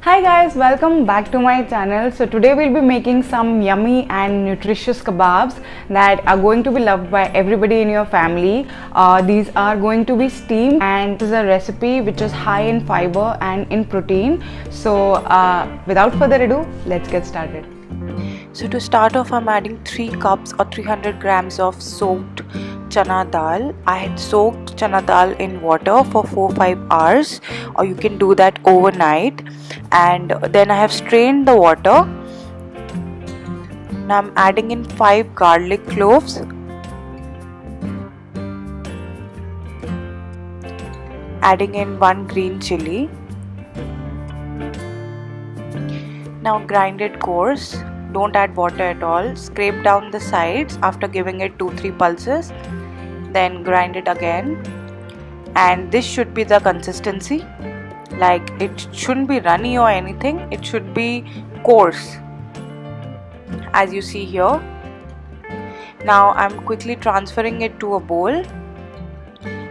Hi guys, welcome back to my channel. So today we'll be making some yummy and nutritious kebabs that are going to be loved by everybody in your family. These are going to be steamed, and this is a recipe which is high in fiber and in protein. So without further ado, let's get started. So to start off, I'm adding 3 cups or 300 grams of soaked chana dal. I had soaked chana dal in water for 4-5 hours, or you can do that overnight, and then I have strained the water. Now I'm adding in 5 garlic cloves, adding in 1 green chili. Now grind it coarse. Don't add water at all. Scrape down the sides after giving it 2-3 pulses. Then grind it again. And this should be the consistency. Like, it shouldn't be runny or anything. It should be coarse, as you see here. Now I'm quickly transferring it to a bowl.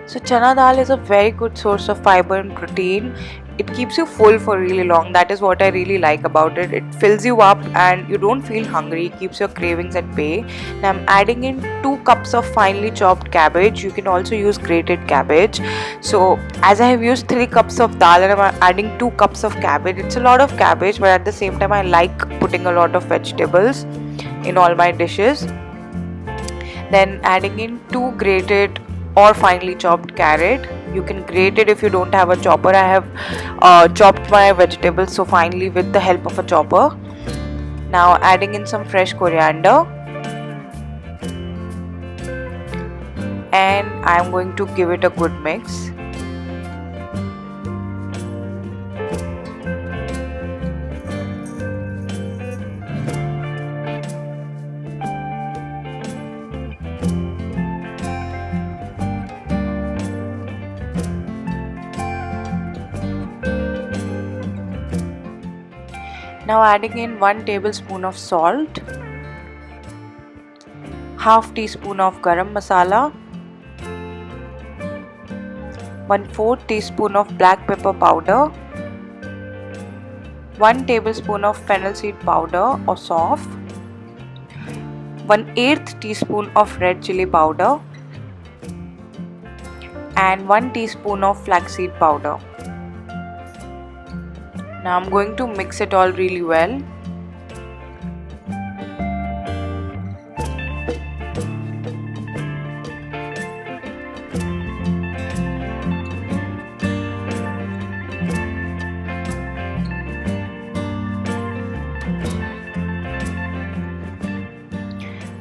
So chana dal is a very good source of fiber and protein. It keeps you full for really long. That is what I really like about it. It fills you up and you don't feel hungry. It keeps your cravings at bay. Now I'm adding in 2 cups of finely chopped cabbage. You can also use grated cabbage. So as I have used 3 cups of dal and I'm adding 2 cups of cabbage, it's a lot of cabbage, but at the same time I like putting a lot of vegetables in all my dishes. Then adding in 2 grated or finely chopped carrot. You can grate it if you don't have a chopper. I have chopped my vegetables so finely with the help of a chopper. Now adding in some fresh coriander, and I'm going to give it a good mix. Now adding in 1 tablespoon of salt, half teaspoon of garam masala, 1/4 teaspoon of black pepper powder, 1 tablespoon of fennel seed powder or sauf, 1/8 teaspoon of red chili powder, and 1 teaspoon of flaxseed powder. Now I'm going to mix it all really well.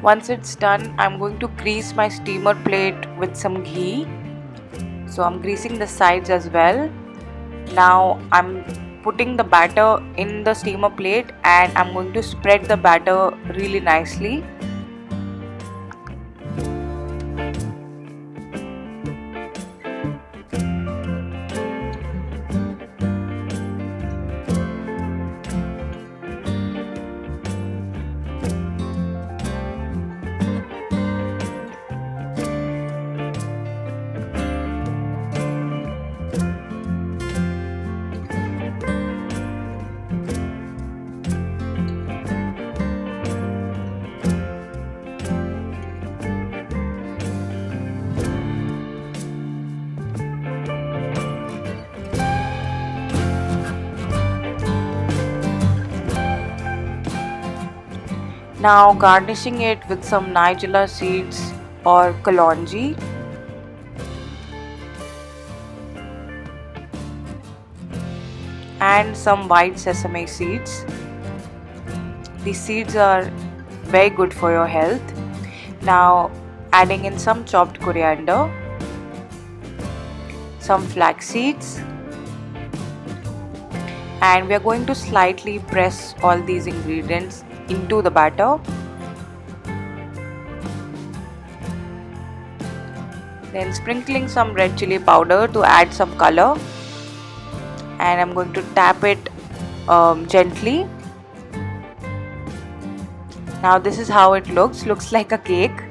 Once it's done, I'm going to grease my steamer plate with some ghee. So I'm greasing the sides as well. Now I'm putting the batter in the steamer plate and I'm going to spread the batter really nicely. Now garnishing it with some nigella seeds or kalonji. And some white sesame seeds. These seeds are very good for your health. Now adding in some chopped coriander, some flax seeds, and we are going to slightly press all these ingredients into the batter. Then sprinkling some red chili powder to add some color, and I'm going to tap it gently. Now this is how it looks like a cake,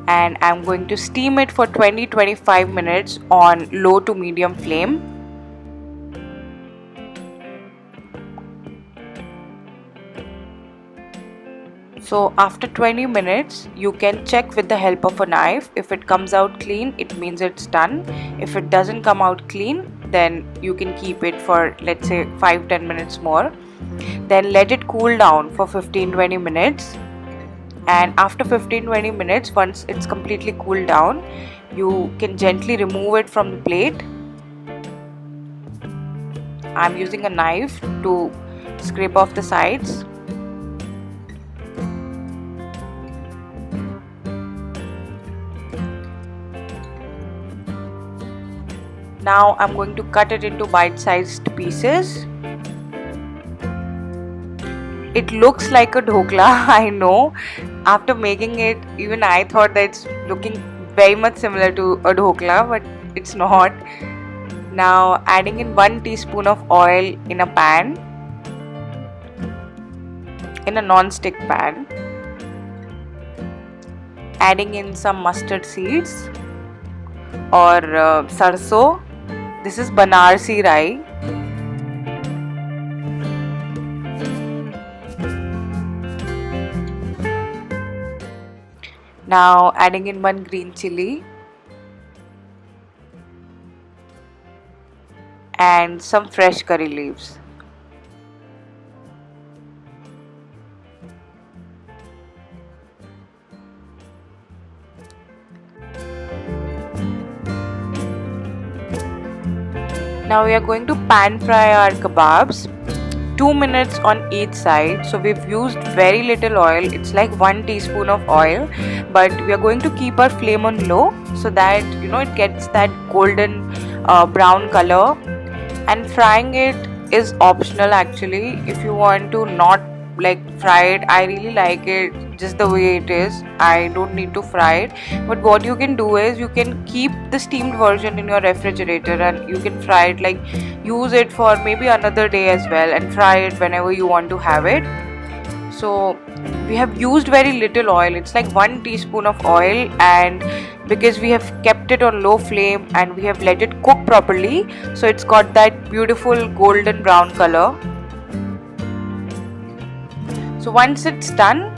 and I'm going to steam it for 20-25 minutes on low to medium flame. So after 20 minutes, you can check with the help of a knife. If it comes out clean, it means it's done. If it doesn't come out clean, then you can keep it for, let's say, 5-10 minutes more. Then let it cool down for 15-20 minutes. And after 15-20 minutes, once it's completely cooled down, you can gently remove it from the plate. I'm using a knife to scrape off the sides. Now I'm going to cut it into bite-sized pieces. It looks like a dhokla, I know. After making it, even I thought that it's looking very much similar to a dhokla, but it's not. Now adding in 1 teaspoon of oil in a pan, in a non-stick pan. Adding in some mustard seeds or sarso. This is Banarsi Rai. Now adding in 1 green chili and some fresh curry leaves. Now we are going to pan fry our kebabs, 2 minutes on each side. So we've used very little oil, it's like 1 teaspoon of oil, but we are going to keep our flame on low so that it gets that golden brown color. And frying it is optional actually. If you want to not fry it, I really like it just the way it is. I don't need to fry it. But what you can do is you can keep the steamed version in your refrigerator and you can fry it, use it for maybe another day as well and fry it whenever you want to have it. So we have used very little oil, it's like 1 teaspoon of oil, and because we have kept it on low flame and we have let it cook properly, so it's got that beautiful golden brown color. So once it's done,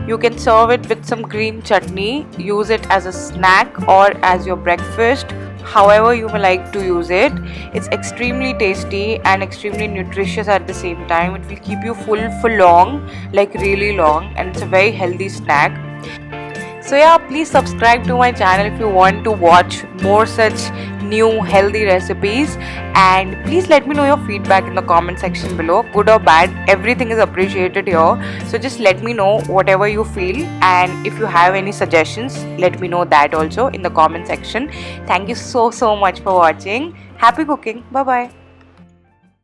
you can serve it with some green chutney, use it as a snack or as your breakfast, however you may like to use it. It's extremely tasty and extremely nutritious at the same time. It will keep you full for long, really long, and it's a very healthy snack. So yeah, please subscribe to my channel if you want to watch more such new healthy recipes, and please let me know your feedback in the comment section below, good or bad, everything is appreciated here. So just let me know whatever you feel, and if you have any suggestions, let me know that also in the comment section. Thank you so much for watching. Happy cooking. Bye bye.